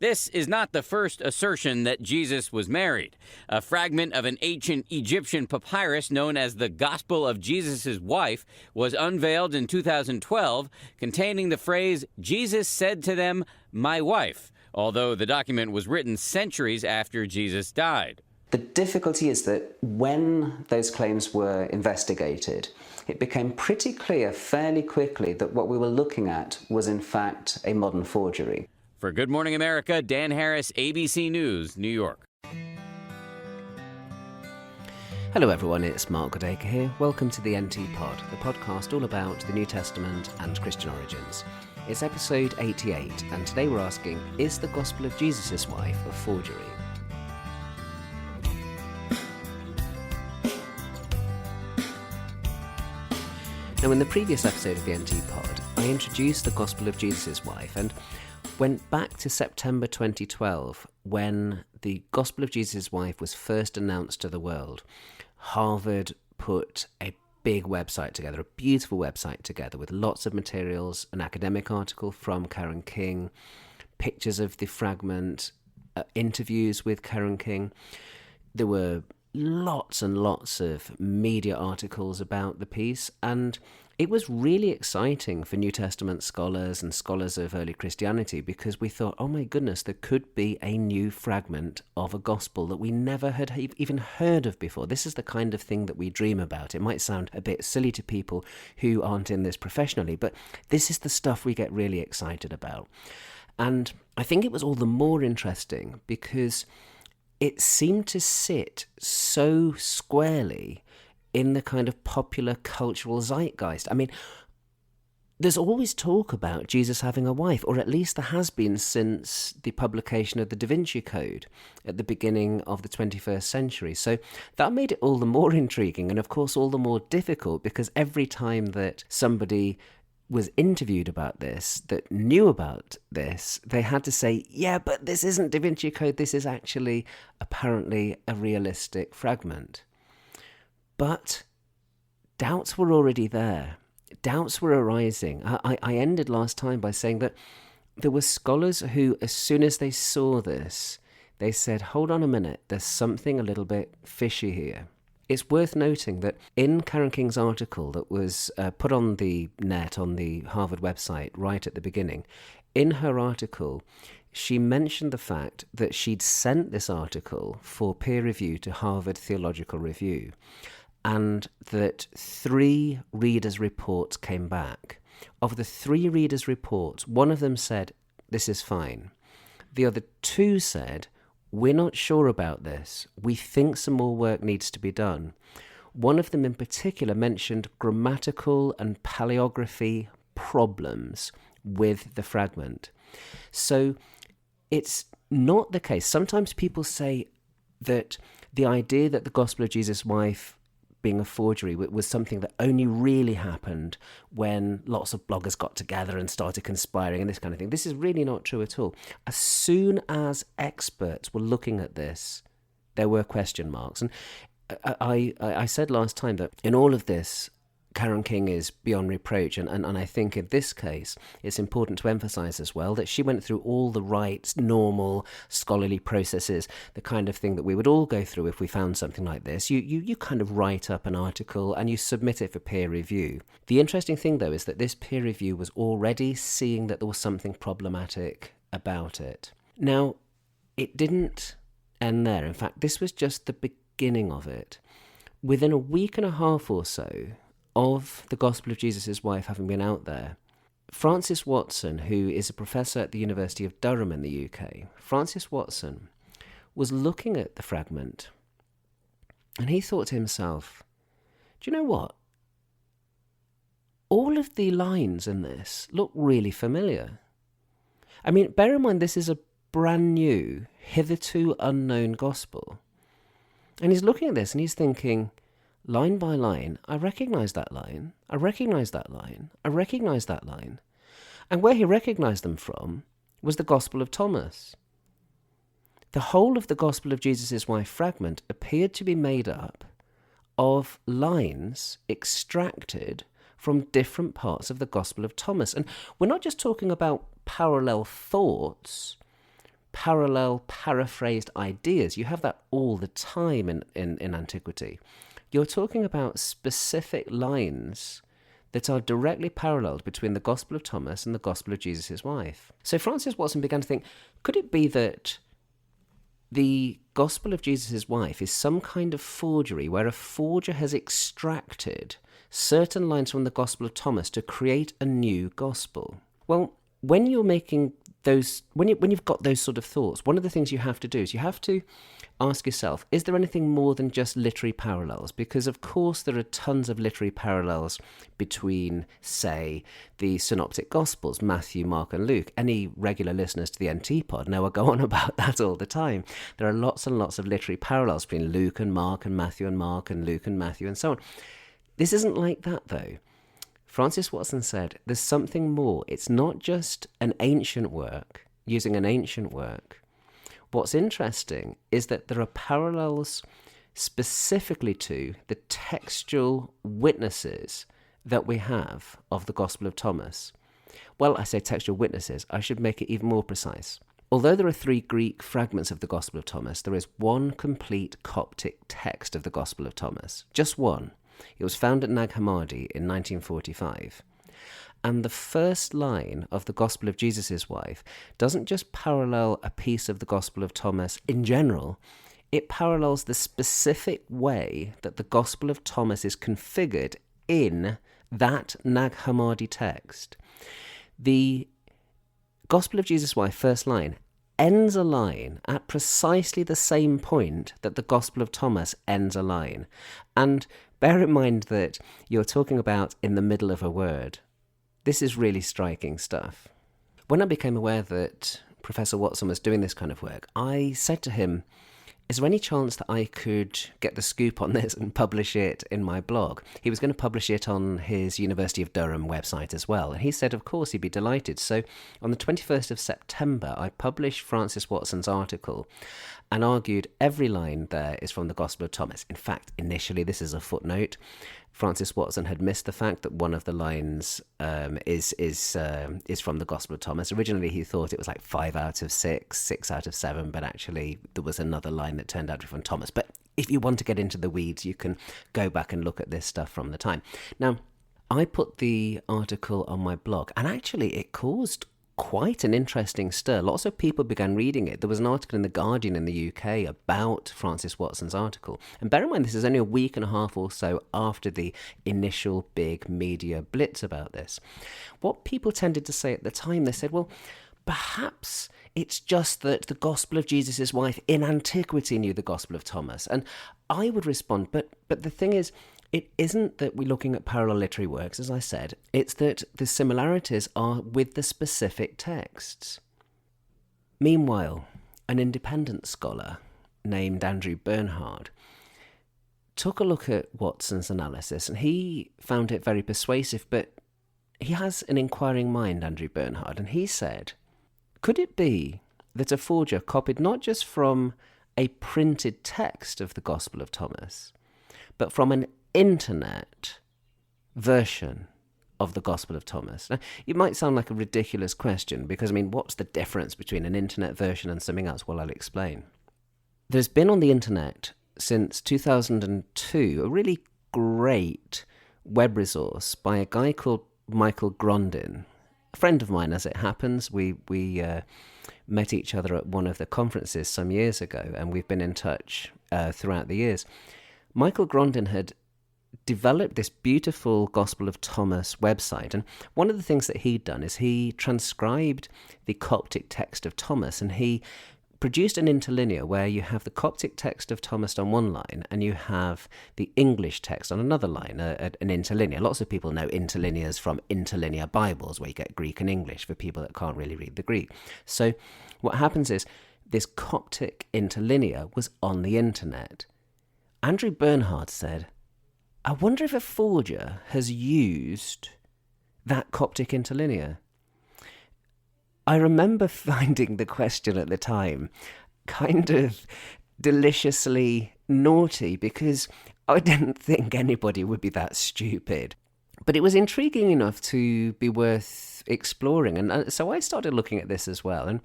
This is not the first assertion that Jesus was married. A fragment of an ancient Egyptian papyrus known as the Gospel of Jesus' Wife was unveiled in 2012, containing the phrase, "Jesus said to them, 'my wife,' although the document was written centuries after Jesus died. The difficulty is that when those claims were investigated, it became pretty clear fairly quickly that what we were looking at was in fact a modern forgery. For Good Morning America, Dan Harris, ABC News, New York. Hello everyone, it's Mark Goodacre here. Welcome to the NT Pod, the podcast all about the New Testament and Christian origins. It's episode 88, and today we're asking, is the Gospel of Jesus' Wife a forgery? Now, in the previous episode of the NT Pod, I introduced the Gospel of Jesus' Wife and went back to September 2012 when the Gospel of Jesus' Wife was first announced to the world. Harvard put a big website together, a beautiful website together with lots of materials, an academic article from Karen King, pictures of the fragment, interviews with Karen King. There were lots and lots of media articles about the piece, and it was really exciting for New Testament scholars and scholars of early Christianity because we thought, oh my goodness, there could be a new fragment of a gospel that we never had even heard of before. This is the kind of thing that we dream about. It might sound a bit silly to people who aren't in this professionally, but this is the stuff we get really excited about. And I think it was all the more interesting because it seemed to sit so squarely in the kind of popular cultural zeitgeist. I mean, there's always talk about Jesus having a wife, or at least there has been since the publication of the Da Vinci Code at the beginning of the 21st century. So that made it all the more intriguing and, of course, all the more difficult because every time that somebody was interviewed about this, that knew about this, they had to say, yeah, but this isn't Da Vinci Code, this is actually apparently a realistic fragment. But doubts were already there. Doubts were arising. I ended last time by saying that there were scholars who, as soon as they saw this, they said, hold on a minute, there's something a little bit fishy here. It's worth noting that in Karen King's article that was put on the net, on the Harvard website, right at the beginning, in her article, she mentioned the fact that she'd sent this article for peer review to Harvard Theological Review, and that 3 readers' reports came back. Of the 3 readers' reports, one of them said, this is fine. The other 2 said, we're not sure about this. We think some more work needs to be done. One of them in particular mentioned grammatical and paleography problems with the fragment. So it's not the case. Sometimes people say that the idea that the Gospel of Jesus' Wife being a forgery was something that only really happened when lots of bloggers got together and started conspiring and this kind of thing. This is really not true at all. As soon as experts were looking at this, there were question marks. And I said last time that in all of this, Karen King is beyond reproach, and I think in this case it's important to emphasise as well that she went through all the right, normal, scholarly processes, the kind of thing that we would all go through if we found something like this. You kind of write up an article and you submit it for peer review. The interesting thing, though, is that this peer review was already seeing that there was something problematic about it. Now, it didn't end there. In fact, this was just the beginning of it. Within a week and a half or so of the Gospel of Jesus' Wife having been out there, Francis Watson, who is a professor at the University of Durham in the UK, Francis Watson was looking at the fragment and he thought to himself, do you know what? All of the lines in this look really familiar. I mean, bear in mind this is a brand new, hitherto unknown gospel. And he's looking at this and he's thinking, line by line, I recognise that line, I recognise that line, I recognise that line. And where he recognised them from was the Gospel of Thomas. The whole of the Gospel of Jesus' Wife fragment appeared to be made up of lines extracted from different parts of the Gospel of Thomas. And we're not just talking about parallel thoughts, parallel, paraphrased ideas. You have that all the time in antiquity. You're talking about specific lines that are directly paralleled between the Gospel of Thomas and the Gospel of Jesus' wife. So Francis Watson began to think, could it be that the Gospel of Jesus' wife is some kind of forgery where a forger has extracted certain lines from the Gospel of Thomas to create a new gospel? Well, when you're making those, when you've got those sort of thoughts, one of the things you have to do is you have to ask yourself, is there anything more than just literary parallels? Because of course there are tons of literary parallels between, say, the synoptic gospels, Matthew, Mark and Luke. Any regular listeners to the NT pod know I go on about that all the time. There are lots and lots of literary parallels between Luke and Mark and Matthew and Mark and Luke and Matthew and so on. This isn't like that though. Francis Watson said, there's something more. It's not just an ancient work, using an ancient work. What's interesting is that there are parallels specifically to the textual witnesses that we have of the Gospel of Thomas. Well, I say textual witnesses, I should make it even more precise. Although there are 3 Greek fragments of the Gospel of Thomas, there is one complete Coptic text of the Gospel of Thomas. Just one. It was found at Nag Hammadi in 1945. And the first line of the Gospel of Jesus' wife doesn't just parallel a piece of the Gospel of Thomas in general, it parallels the specific way that the Gospel of Thomas is configured in that Nag Hammadi text. The Gospel of Jesus' wife, first line, ends a line at precisely the same point that the Gospel of Thomas ends a line. And bear in mind that you're talking about in the middle of a word. This is really striking stuff. When I became aware that Professor Watson was doing this kind of work, I said to him, is there any chance that I could get the scoop on this and publish it in my blog? He was going to publish it on his University of Durham website as well. And he said, of course, he'd be delighted. So on the 21st of September, I published Francis Watson's article and argued every line there is from the Gospel of Thomas. In fact, initially, this is a footnote. Francis Watson had missed the fact that one of the lines is from the Gospel of Thomas. Originally, he thought it was like 5 out of 6, 6 out of 7, but actually there was another line that turned out to be from Thomas. But if you want to get into the weeds, you can go back and look at this stuff from the time. Now, I put the article on my blog, and actually it caused quite an interesting stir. Lots of people began reading it. There was an article in The Guardian in the UK about Francis Watson's article. And bear in mind, this is only a week and a half or so after the initial big media blitz about this. What people tended to say at the time, they said, well, perhaps it's just that the Gospel of Jesus' wife in antiquity knew the Gospel of Thomas. And I would respond, but the thing is, it isn't that we're looking at parallel literary works, as I said. It's that the similarities are with the specific texts. Meanwhile, an independent scholar named Andrew Bernhard took a look at Watson's analysis, and he found it very persuasive, but he has an inquiring mind, Andrew Bernhard, and he said, could it be that a forger copied not just from a printed text of the Gospel of Thomas, but from an internet version of the Gospel of Thomas? Now, it might sound like a ridiculous question because, I mean, what's the difference between an internet version and something else? Well, I'll explain. There's been on the internet since 2002 a really great web resource by a guy called Michael Grondin, a friend of mine as it happens. We met each other at one of the conferences some years ago, and we've been in touch throughout the years. Michael Grondin had developed this beautiful Gospel of Thomas website, and one of the things that he'd done is he transcribed the Coptic text of Thomas, and he produced an interlinear where you have the Coptic text of Thomas on one line and you have the English text on another line, an interlinear. Lots of people know interlinears from interlinear Bibles where you get Greek and English for people that can't really read the Greek. So what happens is this Coptic interlinear was on the internet. Andrew Bernhard said, I wonder if a forger has used that Coptic interlinear. I remember finding the question at the time kind of deliciously naughty because I didn't think anybody would be that stupid. But it was intriguing enough to be worth exploring. And so I started looking at this as well. And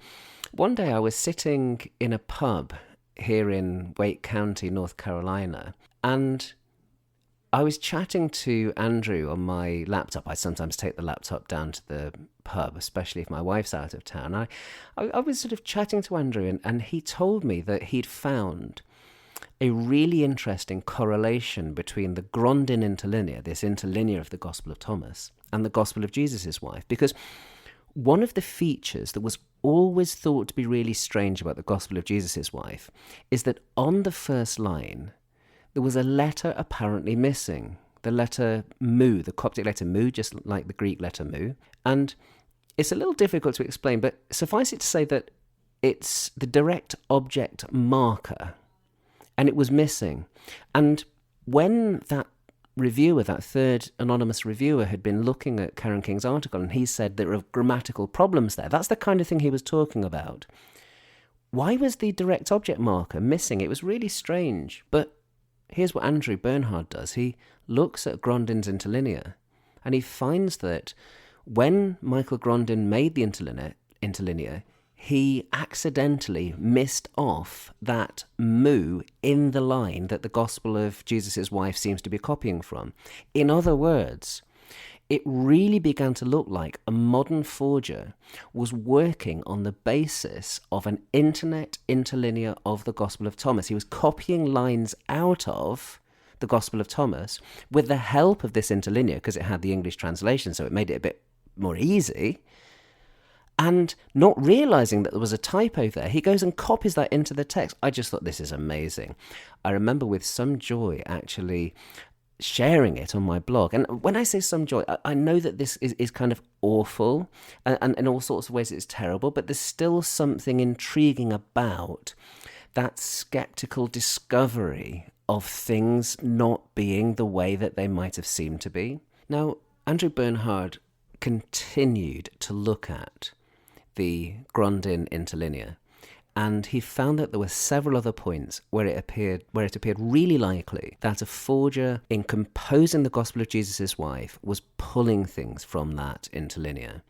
One day I was sitting in a pub here in Wake County, North Carolina, and I was chatting to Andrew on my laptop. I sometimes take the laptop down to the pub, especially if my wife's out of town. I was sort of chatting to Andrew, and he told me that he'd found a really interesting correlation between the Grondin interlinear, this interlinear of the Gospel of Thomas, and the Gospel of Jesus' wife. Because one of the features that was always thought to be really strange about the Gospel of Jesus' wife is that on the first line, there was a letter apparently missing. The letter mu, the Coptic letter mu, just like the Greek letter mu. And it's a little difficult to explain, but suffice it to say that it's the direct object marker, and it was missing. And when that reviewer, that third anonymous reviewer, had been looking at Karen King's article, and he said there are grammatical problems there, that's the kind of thing he was talking about. Why was the direct object marker missing? It was really strange. But here's what Andrew Bernhard does. He looks at Grondin's interlinear, and he finds that when Michael Grondin made the interlinear, he accidentally missed off that mu in the line that the Gospel of Jesus' wife seems to be copying from. In other words, it really began to look like a modern forger was working on the basis of an internet interlinear of the Gospel of Thomas. He was copying lines out of the Gospel of Thomas with the help of this interlinear, because it had the English translation, so it made it a bit more easy. And not realizing that there was a typo there, he goes and copies that into the text. I just thought, this is amazing. I remember with some joy actually sharing it on my blog. And when I say some joy, I know that this is kind of awful, and in all sorts of ways it's terrible, but there's still something intriguing about that skeptical discovery of things not being the way that they might have seemed to be. Now, Andrew Bernhard continued to look at the Grondin interlinear, and he found that there were several other points where it appeared really likely that a forger, in composing the Gospel of Jesus' wife, was pulling things from that interlinear.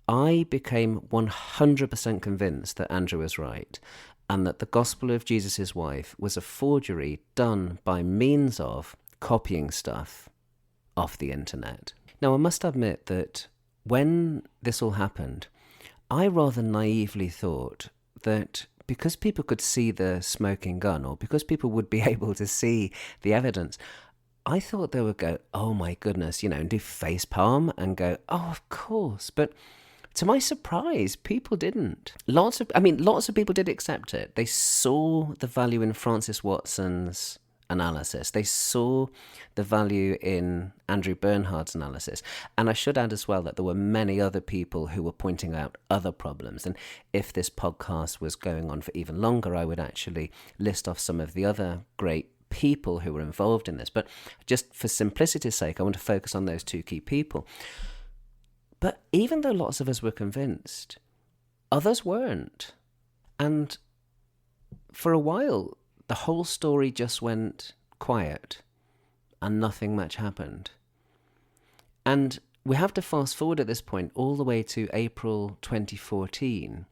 I became 100% convinced that Andrew was right, and that the Gospel of Jesus' wife was a forgery done by means of copying stuff off the internet. Now, I must admit that when this all happened, I rather naively thought that because people could see the smoking gun, or because people would be able to see the evidence, I thought they would go, oh my goodness, and do facepalm and go, oh, of course. But to my surprise, people didn't. Lots of people did accept it. They saw the value in Francis Watson's analysis. They saw the value in Andrew Bernhard's analysis. And I should add as well that there were many other people who were pointing out other problems. And if this podcast was going on for even longer, I would actually list off some of the other great people who were involved in this. But just for simplicity's sake, I want to focus on those two key people. But even though lots of us were convinced, others weren't. And for a while, the whole story just went quiet and nothing much happened. And we have to fast forward at this point all the way to April 2014,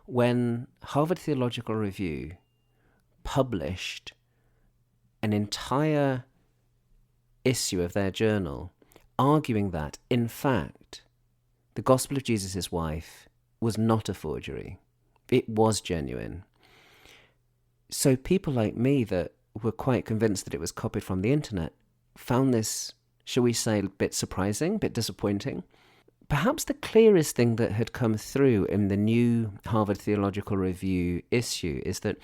when Harvard Theological Review published an entire issue of their journal arguing that, in fact, the Gospel of Jesus' wife was not a forgery. It was genuine. So people like me that were quite convinced that it was copied from the internet found this, shall we say, a bit surprising, a bit disappointing. Perhaps the clearest thing that had come through in the new Harvard Theological Review issue is that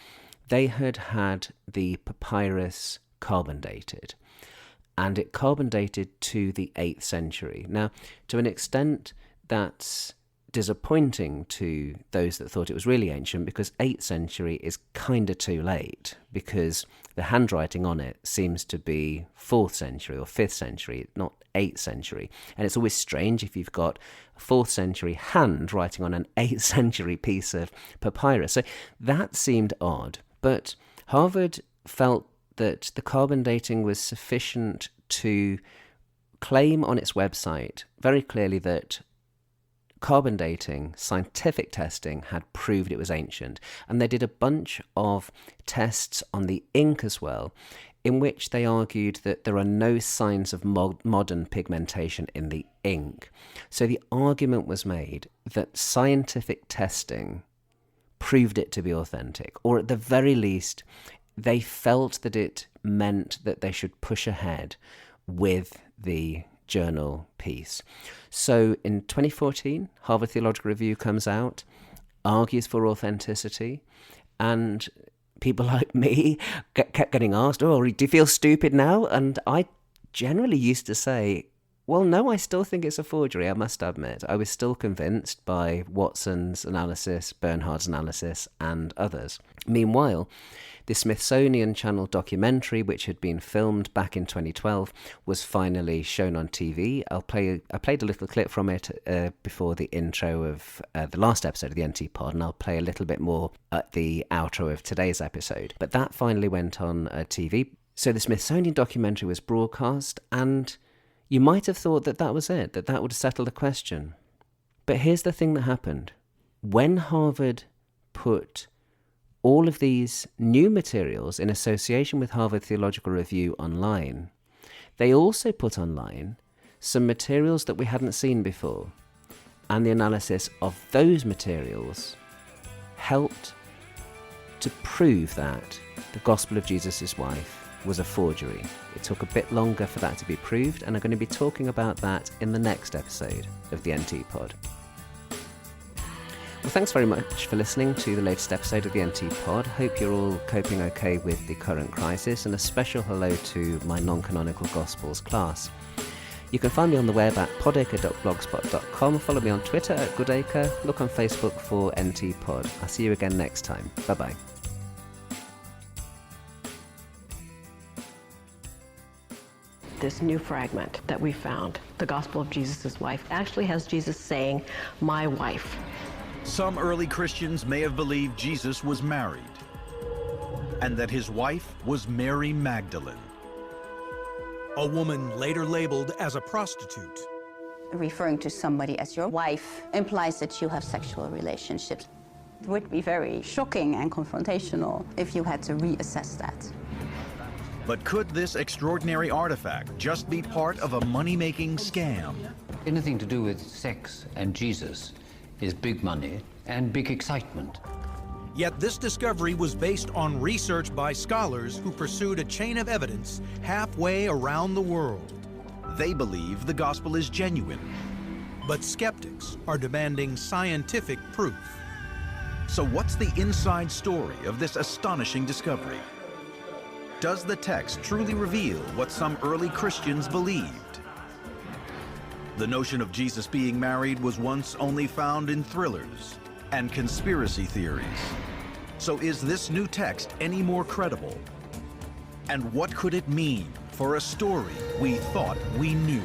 they had had the papyrus carbon dated, and it carbon dated to the 8th century. Now, to an extent, that's disappointing to those that thought it was really ancient, because 8th century is kind of too late, because the handwriting on it seems to be 4th century or 5th century, not 8th century. And it's always strange if you've got a 4th century hand writing on an 8th century piece of papyrus. So that seemed odd. But Harvard felt that the carbon dating was sufficient to claim on its website very clearly that carbon dating, scientific testing had proved it was ancient. And they did a bunch of tests on the ink as well, in which they argued that there are no signs of modern pigmentation in the ink. So the argument was made that scientific testing proved it to be authentic, or at the very least, they felt that it meant that they should push ahead with the journal piece. So in 2014, Harvard Theological Review comes out, argues for authenticity, and people like me kept getting asked, oh, do you feel stupid now? And I generally used to say, well, no, I still think it's a forgery, I must admit. I was still convinced by Watson's analysis, Bernhard's analysis, and others. Meanwhile, the Smithsonian Channel documentary, which had been filmed back in 2012, was finally shown on TV. I played a little clip from it before the intro of the last episode of the NT Pod, and I'll play a little bit more at the outro of today's episode. But that finally went on TV. So the Smithsonian documentary was broadcast, and you might have thought that that was it, that would settle the question. But here's the thing that happened. When Harvard put all of these new materials in association with Harvard Theological Review online, they also put online some materials that we hadn't seen before. And the analysis of those materials helped to prove that the Gospel of Jesus' Wife was a forgery. It took a bit longer for that to be proved, and I'm going to be talking about that in the next episode of the NT Pod. Well, thanks very much for listening to the latest episode of the NT Pod. Hope you're all coping okay with the current crisis, and a special hello to my non-canonical Gospels class. You can find me on the web at podacre.blogspot.com, follow me on Twitter at goodacre, look on Facebook for NT Pod. I'll see you again next time. Bye-bye. This new fragment that we found, the Gospel of Jesus' Wife, actually has Jesus saying, "My wife." Some early Christians may have believed Jesus was married, and that his wife was Mary Magdalene. A woman later labeled as a prostitute. Referring to somebody as your wife implies that you have sexual relationships. It would be very shocking and confrontational if you had to reassess that. But could this extraordinary artifact just be part of a money-making scam? Anything to do with sex and Jesus is big money and big excitement. Yet this discovery was based on research by scholars who pursued a chain of evidence halfway around the world. They believe the gospel is genuine. But skeptics are demanding scientific proof. So what's the inside story of this astonishing discovery? Does the text truly reveal what some early Christians believed? The notion of Jesus being married was once only found in thrillers and conspiracy theories. So is this new text any more credible? And what could it mean for a story we thought we knew?